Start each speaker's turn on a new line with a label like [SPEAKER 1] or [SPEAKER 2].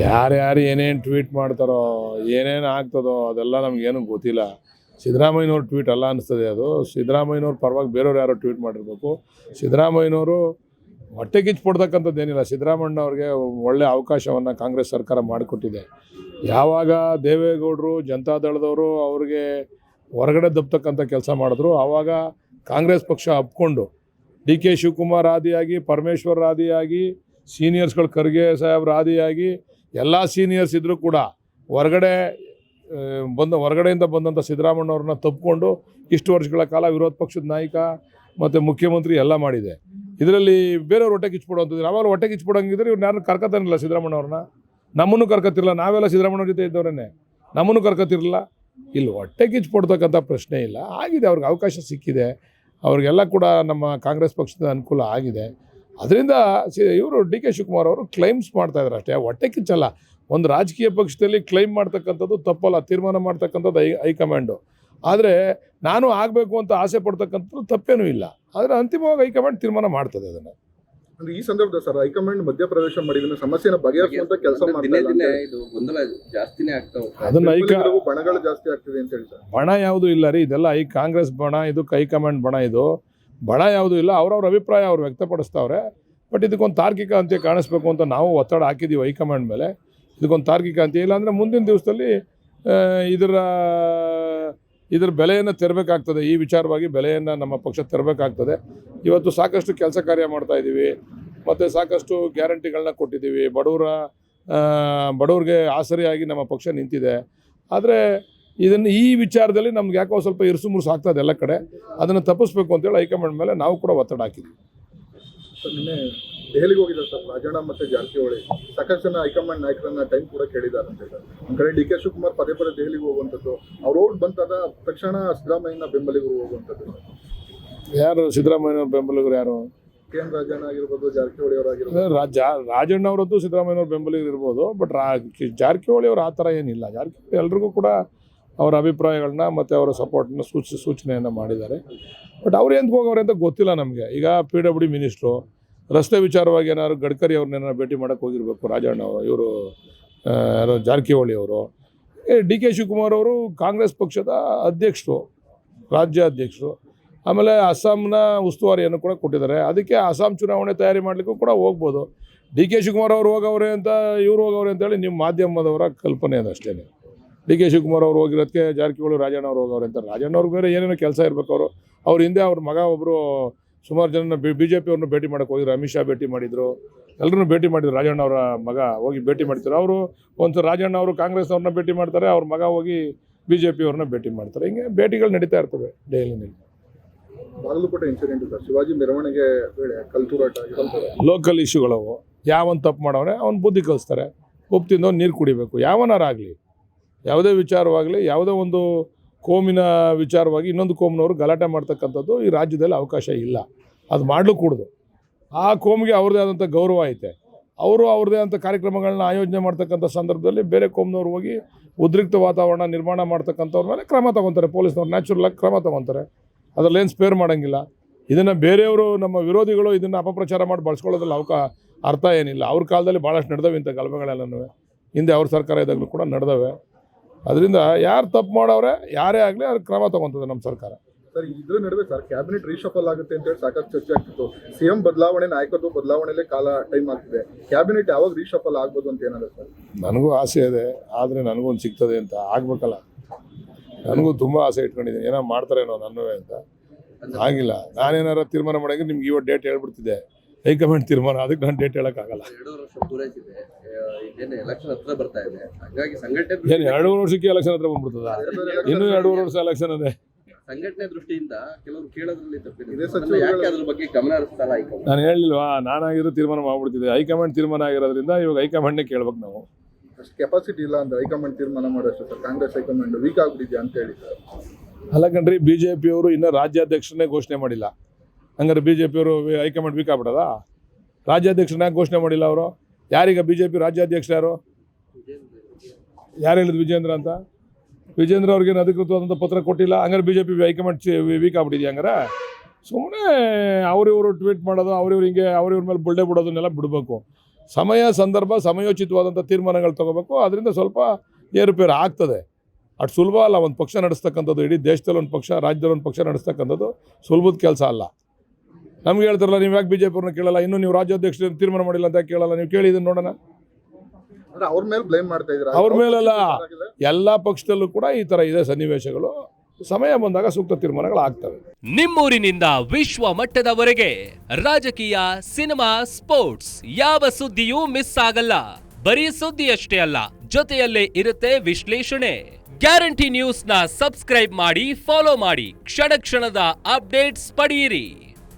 [SPEAKER 1] ಯಾರ್ಯಾರು ಏನೇನು ಟ್ವೀಟ್ ಮಾಡ್ತಾರೋ ಏನೇನು ಆಗ್ತದೋ ಅದೆಲ್ಲ ನಮಗೇನು ಗೊತ್ತಿಲ್ಲ. ಸಿದ್ದರಾಮಯ್ಯನವ್ರ ಟ್ವೀಟ್ ಅಲ್ಲ ಅನಿಸ್ತದೆ ಅದು. ಸಿದ್ದರಾಮಯ್ಯನವ್ರ ಪರವಾಗಿ ಬೇರೆಯವ್ರು ಯಾರೋ ಟ್ವೀಟ್ ಮಾಡಿರಬೇಕು. ಸಿದ್ದರಾಮಯ್ಯನವರು ಹೊಟ್ಟೆ ಕಿಚ್ಚು ಪಡ್ತಕ್ಕಂಥದ್ದೇನಿಲ್ಲ. ಸಿದ್ದರಾಮಯ್ಯನವ್ರಿಗೆ ಒಳ್ಳೆ ಅವಕಾಶವನ್ನು ಕಾಂಗ್ರೆಸ್ ಸರ್ಕಾರ ಮಾಡಿಕೊಟ್ಟಿದೆ. ಯಾವಾಗ ದೇವೇಗೌಡರು ಜನತಾದಳದವರು ಅವ್ರಿಗೆ ಹೊರಗಡೆ ದಬ್ತಕ್ಕಂಥ ಕೆಲಸ ಮಾಡಿದ್ರು, ಆವಾಗ ಕಾಂಗ್ರೆಸ್ ಪಕ್ಷ ಅಪ್ಕೊಂಡು ಡಿ ಕೆ ಶಿವಕುಮಾರ್ ಆದಿಯಾಗಿ, ಪರಮೇಶ್ವರ್ ಆದಿಯಾಗಿ, ಸೀನಿಯರ್ಸ್ಗಳು ಖರ್ಗೆ ಸಾಹೇಬ್ರ ಆದಿಯಾಗಿ ಎಲ್ಲ ಸೀನಿಯರ್ಸ್ ಇದ್ದರೂ ಕೂಡ ಹೊರಗಡೆಯಿಂದ ಬಂದಂಥ ಸಿದ್ದರಾಮಯ್ಯವ್ರನ್ನ ತಪ್ಪಿಕೊಂಡು ಇಷ್ಟು ವರ್ಷಗಳ ಕಾಲ ವಿರೋಧ ಪಕ್ಷದ ನಾಯಕ ಮತ್ತು ಮುಖ್ಯಮಂತ್ರಿ ಎಲ್ಲ ಮಾಡಿದೆ. ಇದರಲ್ಲಿ ಬೇರೆಯವ್ರು ಹೊಟ್ಟೆ ಕಿಚ್ಚಿಬಿಡೋಂಥದ್ದು. ಅವಾಗ ಹೊಟ್ಟೆ ಕಿಚ್ಚಿಬಿಡೋಂಗಿದ್ರೆ ಇವ್ರು ಯಾರನ್ನು ಕರ್ಕೊತಾನಿಲ್ಲ ಸಿದ್ದರಾಮಯ್ಯವ್ರನ್ನ. ನಮ್ಮನ್ನು ಕರ್ಕೊತಿರಲ್ಲ, ನಾವೆಲ್ಲ ಸಿದ್ದರಾಮಯ್ಯವ್ರ ಜೊತೆ ಇದ್ದವರೇ, ನಮ್ಮನ್ನು ಕರ್ಕೊತಿರಲಿಲ್ಲ. ಇಲ್ಲಿ ಹೊಟ್ಟೆ ಕಿಚ್ಚಿಬಿಡ್ತಕ್ಕಂಥ ಪ್ರಶ್ನೆ ಇಲ್ಲ. ಆಗಿದೆ, ಅವ್ರಿಗೆ ಅವಕಾಶ ಸಿಕ್ಕಿದೆ. ಅವ್ರಿಗೆಲ್ಲ ಕೂಡ ನಮ್ಮ ಕಾಂಗ್ರೆಸ್ ಪಕ್ಷದ ಅನುಕೂಲ ಆಗಿದೆ. ಅದರಿಂದ ಇವರು ಡಿ ಕೆ ಶಿವಕುಮಾರ್ ಅವರು ಕ್ಲೈಮ್ಸ್ ಮಾಡ್ತಾಯಿದ್ದಾರೆ ಅಷ್ಟೇ, ಹೊಟ್ಟೆ ಕಿಚ್ಚಲ್ಲ. ಒಂದು ರಾಜಕೀಯ ಪಕ್ಷದಲ್ಲಿ ಕ್ಲೈಮ್ ಮಾಡ್ತಕ್ಕಂಥದ್ದು ತಪ್ಪಲ್ಲ, ತೀರ್ಮಾನ ಮಾಡ್ತಕ್ಕಂಥದ್ದು ಹೈಕಮಾಂಡು. ಆದರೆ ನಾನು ಆಗಬೇಕು ಅಂತ ಆಸೆ ಪಡ್ತಕ್ಕಂಥದ್ದು ತಪ್ಪೇನೂ ಇಲ್ಲ. ಆದರೆ ಅಂತಿಮವಾಗಿ ಹೈಕಮಾಂಡ್ ತೀರ್ಮಾನ ಮಾಡ್ತದೆ ಅದನ್ನು.
[SPEAKER 2] ಅಂದ್ರೆ ಈ ಸಂದರ್ಭದಲ್ಲಿ ಸರ್ ಹೈಕಮಾಂಡ್ ಮಧ್ಯಪ್ರವೇಶ ಮಾಡಿದ್ರೆ ಸಮಸ್ಯೆನ ಬಗೆಹರಿಸುವಂತ ಕೆಲಸ ಮಾಡ್ತಾರೆ.
[SPEAKER 1] ಅದನ್ನ
[SPEAKER 2] ಬಣಗಳು ಜಾಸ್ತಿ ಆಗ್ತಿದೆ ಅಂತ ಹೇಳ್ತಾರೆ.
[SPEAKER 1] ಬಣ ಯಾವುದೂ ಇಲ್ಲ ರೀ, ಇದೆಲ್ಲ ಕಾಂಗ್ರೆಸ್ ಬಣ, ಇದು ಹೈಕಮಾಂಡ್ ಬಣ. ಇದು ಬಣ ಯಾವುದೂ ಇಲ್ಲ. ಅವ್ರವ್ರ ಅಭಿಪ್ರಾಯ ಅವ್ರು ವ್ಯಕ್ತಪಡಿಸ್ತಾವ್ರೆ. ಬಟ್ ಇದಕ್ಕೊಂದು ತಾರ್ಕಿಕ ಅಂತ್ಯ ಕಾಣಿಸ್ಬೇಕು ಅಂತ ನಾವು ಒತ್ತಡ ಹಾಕಿದ್ದೀವಿ ಹೈಕಮಾಂಡ್ ಮೇಲೆ. ಇದಕ್ಕೊಂದು ತಾರ್ಕಿಕ ಅಂತ್ಯ ಇಲ್ಲ ಅಂದರೆ ಮುಂದಿನ ದಿವಸದಲ್ಲಿ ಇದರ ಬೆಲೆಯನ್ನು ತೆರಬೇಕಾಗ್ತದೆ. ಈ ವಿಚಾರವಾಗಿ ಬೆಲೆಯನ್ನು ನಮ್ಮ ಪಕ್ಷ ತೆರಬೇಕಾಗ್ತದೆ. ಇವತ್ತು ಸಾಕಷ್ಟು ಕೆಲಸ ಕಾರ್ಯ ಮಾಡ್ತಾಯಿದ್ದೀವಿ, ಮತ್ತು ಸಾಕಷ್ಟು ಗ್ಯಾರಂಟಿಗಳನ್ನ ಕೊಟ್ಟಿದ್ದೀವಿ. ಬಡವ್ರಿಗೆ ಆಸರಿಯಾಗಿ ನಮ್ಮ ಪಕ್ಷ ನಿಂತಿದೆ. ಆದರೆ ಈ ವಿಚಾರದಲ್ಲಿ ನಮ್ಗೆ ಯಾಕೋ ಸ್ವಲ್ಪ ಇರುಸು ಮುರುಸು ಆಗ್ತದೆ ಎಲ್ಲ ಕಡೆ. ಅದನ್ನು ತಪ್ಪಿಸ್ಬೇಕು ಅಂತೇಳಿ ಹೈಕಮಾಂಡ್ ಮೇಲೆ ನಾವು ಕೂಡ ಒತ್ತಡ ಹಾಕಿದ್ವಿ.
[SPEAKER 2] ನಿನ್ನೆ ದೆಹಲಿಗೆ ಹೋಗಿದ್ದಾರೆ ಸರ್ ರಾಜಣ್ಣ ಮತ್ತು ಜಾರಕಿಹೊಳಿ. ಸಾಕಷ್ಟು ಜನ ಹೈಕಮಾಂಡ್ ನಾಯಕರನ್ನ ಟೈಮ್ ಕೂಡ ಕೇಳಿದ್ದಾರೆ ಅಂತ ಹೇಳಿದ್ದಾರೆ. ಒಂದು ಕಡೆ ಡಿ ಕೆ ಶಿವಕುಮಾರ್ ಪದೇ ದೆಹಲಿಗೆ ಹೋಗುವಂಥದ್ದು, ಅವ್ರು ಓಟ್ ಬಂತಾದ ತಕ್ಷಣ ಸಿದ್ದರಾಮಯ್ಯನ ಬೆಂಬಲಿಗರು ಹೋಗುವಂಥದ್ದು.
[SPEAKER 1] ಯಾರು ಸಿದ್ದರಾಮಯ್ಯನವ್ರ ಬೆಂಬಲಿಗರು? ಯಾರು?
[SPEAKER 2] ಕೆ ಎನ್ ರಾಜಣ್ಣ ಆಗಿರ್ಬೋದು, ಜಾರಕಿಹೊಳಿ ಅವರಾಗಿರ್ಬೋದು.
[SPEAKER 1] ರಾಜಣ್ಣ ಅವರದ್ದು ಸಿದ್ದರಾಮಯ್ಯನವ್ರ ಬೆಂಬಲಿಗರು ಇರ್ಬೋದು. ಬಟ್ ಜಾರಕಿಹೊಳಿ ಅವರು ಆ ಥರ ಏನಿಲ್ಲ. ಜಾರಕಿಹೊಳಿ ಎಲ್ರಿಗೂ ಕೂಡ ಅವರ ಅಭಿಪ್ರಾಯಗಳನ್ನ ಮತ್ತು ಅವರ ಸಪೋರ್ಟನ್ನ ಸೂಚನೆಯನ್ನು ಮಾಡಿದ್ದಾರೆ. ಬಟ್ ಅವ್ರು ಎಂತ ಹೋಗೋರು ಅಂತ ಗೊತ್ತಿಲ್ಲ ನಮಗೆ. ಈಗ PWD ಮಿನಿಸ್ಟ್ರು ರಸ್ತೆ ವಿಚಾರವಾಗಿ ಏನಾದ್ರು ಗಡ್ಕರಿ ಅವ್ರನ್ನೇನಾರು ಭೇಟಿ ಮಾಡೋಕ್ಕೆ ಹೋಗಿರಬೇಕು ರಾಜಣ್ಣ ಅವರು, ಇವರು ಯಾರೋ ಜಾರಕಿಹೊಳಿ ಅವರು. ಡಿ ಕೆ ಶಿವಕುಮಾರ್ ಅವರು ಕಾಂಗ್ರೆಸ್ ಪಕ್ಷದ ಅಧ್ಯಕ್ಷರು, ರಾಜ್ಯ ಅಧ್ಯಕ್ಷರು. ಆಮೇಲೆ ಅಸ್ಸಾಂನ ಉಸ್ತುವಾರಿಯನ್ನು ಕೂಡ ಕೊಟ್ಟಿದ್ದಾರೆ. ಅದಕ್ಕೆ ಅಸ್ಸಾಂ ಚುನಾವಣೆ ತಯಾರಿ ಮಾಡಲಿಕ್ಕೂ ಕೂಡ ಹೋಗ್ಬೋದು. ಡಿ ಕೆ ಶಿವಕುಮಾರ್ ಅವರು ಹೋಗವ್ರೆ ಅಂತ, ಇವ್ರು ಹೋಗವ್ರೆ ಅಂತೇಳಿ ನಿಮ್ಮ ಮಾಧ್ಯಮದವರ ಕಲ್ಪನೆ ಅದು ಅಷ್ಟೇ. ಡಿ ಕೆ ಶಿವಕುಮಾರ್ ಅವರು ಹೋಗಿರೋದಕ್ಕೆ ಜಾರಕಿಹೊಳಿ ರಾಜಣ್ಣ ಅವ್ರು ಹೋಗವ್ರೆ ಅಂತ. ರಾಜಣ್ಣ ಅವ್ರಿಗೆ ಬೇರೆ ಏನೇನೋ ಕೆಲಸ ಇರಬೇಕು. ಅವ್ರ ಹಿಂದೆ ಅವ್ರ ಮಗ ಒಬ್ಬರು ಸುಮಾರು ಜನ BJP ಅವ್ರನ್ನ ಭೇಟಿ ಮಾಡೋಕ್ಕೆ ಹೋಗಿದ್ರು. ಅಮಿತ್ ಶಾ ಭೇಟಿ ಮಾಡಿದರು, ಎಲ್ಲರೂ ಭೇಟಿ ಮಾಡಿದ್ರು. ರಾಜಣ್ಣ ಅವರ ಮಗ ಹೋಗಿ ಭೇಟಿ ಮಾಡ್ತಾರೆ. ಅವರು ಒಂದು ರಾಜಣ್ಣ ಅವರು ಕಾಂಗ್ರೆಸ್ ಅವ್ರನ್ನ ಭೇಟಿ ಮಾಡ್ತಾರೆ, ಅವ್ರ ಮಗ ಹೋಗಿ BJP ಅವ್ರನ್ನ ಭೇಟಿ ಮಾಡ್ತಾರೆ. ಹಿಂಗೆ ಭೇಟಿಗಳು ನಡೀತಾ ಇರ್ತವೆ ಡೈಲಿನಲ್ಲಿ.
[SPEAKER 2] ಬಾಗಲಕೋಟೆ ಇನ್ಸಿಡೆಂಟ್ ಸರ್, ಶಿವಾಜಿ ಮೆರವಣಿಗೆ ವೇಳೆ ಕಲ್ತೂರಾಟ
[SPEAKER 1] ಲೋಕಲ್ ಇಶ್ಯೂಗಳವು. ಯಾವನ್ ತಪ್ಪು ಮಾಡವನೆ ಅವ್ನು ಬುದ್ಧಿ ಕಲಿಸ್ತಾರೆ. ಉಪ್ಪು ತಿಂದವ್ನು ನೀರು ಕುಡಿಬೇಕು. ಯಾವನಾರಾಗಲಿ, ಯಾವುದೇ ವಿಚಾರವಾಗಲಿ, ಯಾವುದೇ ಒಂದು ಕೋಮಿನ ವಿಚಾರವಾಗಿ ಇನ್ನೊಂದು ಕೋಮಿನವರು ಗಲಾಟೆ ಮಾಡ್ತಕ್ಕಂಥದ್ದು ಈ ರಾಜ್ಯದಲ್ಲಿ ಅವಕಾಶ ಇಲ್ಲ. ಅದು ಮಾಡಲೂಕೂಡ್ದು. ಆ ಕೋಮಿಗೆ ಅವ್ರದ್ದೇ ಆದಂಥ ಗೌರವ ಐತೆ. ಅವರು ಅವ್ರದ್ದೇ ಆದಂಥ ಕಾರ್ಯಕ್ರಮಗಳನ್ನ ಆಯೋಜನೆ ಮಾಡ್ತಕ್ಕಂಥ ಸಂದರ್ಭದಲ್ಲಿ ಬೇರೆ ಕೋಮಿನವ್ರು ಹೋಗಿ ಉದ್ರಿಕ್ತ ವಾತಾವರಣ ನಿರ್ಮಾಣ ಮಾಡ್ತಕ್ಕಂಥವ್ರ ಮೇಲೆ ಕ್ರಮ ತೊಗೊತಾರೆ. ಪೊಲೀಸ್ನವ್ರು ನ್ಯಾಚುರಲಾಗಿ ಕ್ರಮ ತೊಗೊತಾರೆ. ಅದರಲ್ಲೇನು ಸ್ಪೇರ್ ಮಾಡೋಂಗಿಲ್ಲ. ಇದನ್ನು ಬೇರೆಯವರು, ನಮ್ಮ ವಿರೋಧಿಗಳು ಇದನ್ನು ಅಪಪ್ರಚಾರ ಮಾಡಿ ಬಳಸ್ಕೊಳ್ಳೋದ್ರಲ್ಲಿ ಅರ್ಥ ಏನಿಲ್ಲ. ಅವ್ರ ಕಾಲದಲ್ಲಿ ಭಾಳಷ್ಟು ನಡೆದವೆ ಇಂಥ ಗಲಭೆಗಳೆಲ್ಲನೂ. ಹಿಂದೆ ಅವ್ರ ಸರ್ಕಾರ ಇದ್ದಾಗಲೂ ಕೂಡ ನಡೆದವೆ. ಅದರಿಂದ ಯಾರು ತಪ್ಪು ಮಾಡೋರೆ ಯಾರೇ ಆಗಲಿ ಅವ್ರ ಕ್ರಮ ತೊಗೊತದೆ ನಮ್ಮ ಸರ್ಕಾರ.
[SPEAKER 2] ಸರ್, ಇದ್ರ ನಡುವೆ ಸರ್ ಕ್ಯಾಬಿನೆಟ್ ರೀಶಫಲ್ ಆಗುತ್ತೆ ಅಂತೇಳಿ ಸಾಕಷ್ಟು ಚರ್ಚೆ ಆಗ್ತಿತ್ತು. CM ಬದಲಾವಣೆ, ನಾಯಕತ್ವ ಬದಲಾವಣೆಯಲ್ಲೇ ಟೈಮ್ ಆಗ್ತಿದೆ. ಕ್ಯಾಬಿನೆಟ್ ಯಾವಾಗ ರೀಶಫಲ್ ಆಗ್ಬೋದು ಅಂತ ಏನಾದ್ರು ಸರ್? ನನಗೂ ಆಸೆ ಇದೆ, ಆದರೆ ನನಗೊಂದು ಸಿಗ್ತದೆ ಅಂತ ಆಗಬೇಕಲ್ಲ. ನನಗೂ ತುಂಬ ಆಸೆ ಇಟ್ಕೊಂಡಿದ್ದೀನಿ, ಏನೋ ಮಾಡ್ತಾರೇನೋ ನನ್ನವೇ ಅಂತ. ಆಗಿಲ್ಲ. ನಾನೇನಾರು ತೀರ್ಮಾನ ಮಾಡೋಂಗಿದ್ರೆ ನಿಮ್ಗೆ ಇವತ್ತು ಡೇಟ್ ಹೇಳ್ಬಿಡ್ತಿದ್ದೆ. ಹೈಕಮಾಂಡ್ ತೀರ್ಮಾನ, ಅದಕ್ಕೆ ನಾನು ಡೇಟ್ ಹೇಳೋಕ್ಕಾಗಲ್ಲ. 2 ವರ್ಷಕ್ಕೆ ಎಲೆಕ್ಷನ್ ಹತ್ರ ಬಂದ್ಬಿಡ್ತದ? ಇನ್ನೂ 2.5 ವರ್ಷ ಎಲೆಕ್ಷನ್ ಅದೇ.
[SPEAKER 3] ಸಂಘಟನೆ ದೃಷ್ಟಿಯಿಂದ ಕೆಲವರು ಕೇಳೋದ್ರಲ್ಲಿ ತಪ್ಪಿದೆ. ಯಾಕೆ ಅದ್ರ ಬಗ್ಗೆ ಗಮನ ಹರಿಸ್ತಾರ ಹೈಕಮಾಂಡ್?
[SPEAKER 1] ನಾನು ಹೇಳಿಲ್ವಾ, ನಾನಾಗಿರೋ ತೀರ್ಮಾನ ಮಾಡ್ಬಿಡ್ತಿದ್ದೆ. ಹೈಕಮಾಂಡ್ ತೀರ್ಮಾನ ಆಗಿರೋದ್ರಿಂದ ಇವಾಗ ಹೈಕಮಾಂಡ್ನೇ ಕೇಳ್ಬೇಕು ನಾವು.
[SPEAKER 2] ಅಷ್ಟು ಕೆಪಾಸಿಟಿ ಇಲ್ಲ ಅಂದ್ರೆ ಹೈಕಮಾಂಡ್ ತೀರ್ಮಾನ ಮಾಡೋಷ್ಟು ಸರ್. ಕಾಂಗ್ರೆಸ್ ಹೈಕಮಾಂಡ್ ವೀಕ್ ಆಗ್ಬಿಟ್ಟಿದೆ ಅಂತ ಹೇಳಿ ಸರ್.
[SPEAKER 1] ಅಲ್ಲ ಕಣ್ರಿ, BJP ಅವರು ಇನ್ನೂ ರಾಜ್ಯಾಧ್ಯಕ್ಷರನ್ನೇ ಘೋಷಣೆ ಮಾಡಿಲ್ಲ. ಹಂಗಾರೆ BJP ಅವರು ಹೈಕಮಾಂಡ್ ವೀಕ್ ಆಗ್ಬಿಡೋದ? ರಾಜ್ಯಾಧ್ಯಕ್ಷರನ್ನ ಘೋಷಣೆ ಮಾಡಿಲ್ಲ ಅವರು. ಯಾರೀಗ BJP ರಾಜ್ಯಾಧ್ಯಕ್ಷರು ಯಾರು ಹೇಳಿದ್ರು? ವಿಜೇಂದ್ರ ಅಂತ. ವಿಜೇಂದ್ರ ಅವ್ರಿಗೇನು ಅಧಿಕೃತವಾದಂಥ ಪತ್ರ ಕೊಟ್ಟಿಲ್ಲ. ಹಂಗಾರೆ BJP ಹೈಕಮಾಂಡ್ ವೀಕ್ ಆಗ್ಬಿಟ್ಟಿದೆಯಾ? ಹಂಗಾರೆ ಸುಮ್ಮನೆ ಅವ್ರಿವರು ಟ್ವೀಟ್ ಮಾಡೋದು, ಅವ್ರಿವ್ರ ಮೇಲೆ ಬುಲ್ಡೆ ಬಿಡೋದನ್ನೆಲ್ಲ ಬಿಡಬೇಕು. ಸಮಯ ಸಂದರ್ಭ ಸಮಯೋಚಿತವಾದಂಥ ತೀರ್ಮಾನಗಳು ತಗೋಬೇಕು. ಅದರಿಂದ ಸ್ವಲ್ಪ ಏರುಪೇರು ಆಗ್ತದೆ. ಅಷ್ಟು ಸುಲಭ ಅಲ್ಲ ಒಂದು ಪಕ್ಷ ನಡೆಸ್ತಕ್ಕಂಥದ್ದು. ಇಡೀ ದೇಶದಲ್ಲಿ ಒಂದು ಪಕ್ಷ, ರಾಜ್ಯದಲ್ಲಿ ಒಂದು ಪಕ್ಷ ನಡೆಸ್ತಕ್ಕಂಥದ್ದು ಸುಲಭದ ಕೆಲಸ ಅಲ್ಲ. ನಮ್ಗೆ ಹೇಳ್ತಾರಲ್ಲ, ನೀವು ಯಾಕೆ ಬಿಜೆಪಿಯವ್ರನ್ನ ಕೇಳಲ್ಲ, ಇನ್ನೂ ನೀವು ರಾಜ್ಯಾಧ್ಯಕ್ಷರು ತೀರ್ಮಾನ ಮಾಡಿಲ್ಲ ಅಂತ ಕೇಳಲ್ಲ, ನೀವು ಕೇಳಿ ಇದನ್ನು ನೋಡೋಣ.
[SPEAKER 2] ಅವ್ರ ಮೇಲೆ ಬ್ಲೇಮ್ ಮಾಡ್ತಾ ಇದ್ದಾರೆ.
[SPEAKER 1] ಅವ್ರ ಮೇಲೆಲ್ಲ ಎಲ್ಲ ಪಕ್ಷದಲ್ಲೂ ಕೂಡ ಈ ಥರ ಇದೆ ಸನ್ನಿವೇಶಗಳು. ಸಮಯ ಬಂದಾಗ ಸೂಕ್ತ ತೀರ್ಮಾನಗಳು ಆಗ್ತವೆ.
[SPEAKER 4] ನಿಮ್ಮೂರಿನಿಂದ ವಿಶ್ವ ಮಟ್ಟದವರೆಗೆ ರಾಜಕೀಯ, ಸಿನಿಮಾ, ಸ್ಪೋರ್ಟ್ಸ್ ಯಾವ ಸುದ್ದಿಯೂ ಮಿಸ್ ಆಗಲ್ಲ. ಬರೀ ಸುದ್ದಿಯಷ್ಟೇ ಅಲ್ಲ, ಜೊತೆಯಲ್ಲೇ ಇರುತ್ತೆ ವಿಶ್ಲೇಷಣೆ. ಗ್ಯಾರಂಟಿ ನ್ಯೂಸ್ ನ ಸಬ್ಸ್ಕ್ರೈಬ್ ಮಾಡಿ, ಫಾಲೋ ಮಾಡಿ, ಕ್ಷಣ ಕ್ಷಣದ ಅಪ್ಡೇಟ್ಸ್ ಪಡೆಯಿರಿ.